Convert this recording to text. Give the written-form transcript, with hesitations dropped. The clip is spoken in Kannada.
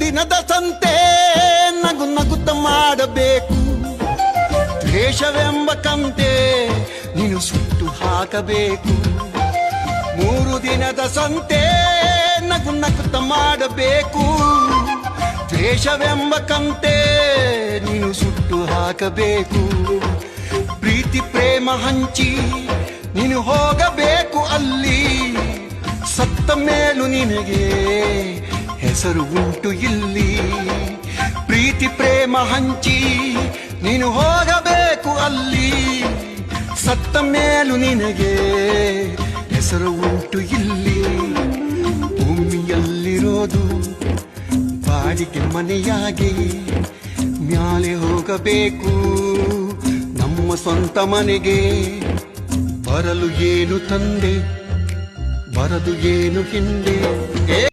ದಿನದ ಸಂತೆ ನಗು ನಗುತ್ತ ಮಾಡಬೇಕು. ದ್ವೇಷವೆಂಬ ಕಂತೆ ನೀನು ಸುಟ್ಟು ಹಾಕಬೇಕು. 3 ದಿನದ ಸಂತೆ ನಗು ನಗುತ್ತ ಮಾಡಬೇಕು. ದ್ವೇಷವೆಂಬ ಕಂತೆ ನೀನು ಸುಟ್ಟು ಹಾಕಬೇಕು. ಪ್ರೀತಿ ಪ್ರೇಮ ಹಂಚಿ ನೀನು ಹೋಗಬೇಕು ಅಲ್ಲಿ. ಸತ್ತ ಮೇಲೂ ನಿನಗೆ ಹೆಸರು ಉಂಟು ಇಲ್ಲಿ. ಪ್ರೀತಿ ಪ್ರೇಮ ಹಂಚಿ ನೀನು ಹೋಗಬೇಕು ಅಲ್ಲಿ. ಸತ್ತ ಮೇಲೂ ನಿನಗೆ ಹೆಸರು ಉಂಟು ಇಲ್ಲಿ. ಭೂಮಿಯಲ್ಲಿರೋದು ಬಾಡಿಗೆ ಮನೆಯಾಗಿ ಮ್ಯಾಲೆ ಹೋಗಬೇಕು ನಮ್ಮ ಸ್ವಂತ ಮನೆಗೆ. ಬರಲು ಏನು ತಂದೆ, ಬರದು ಏನು ಹಿಂದೆ.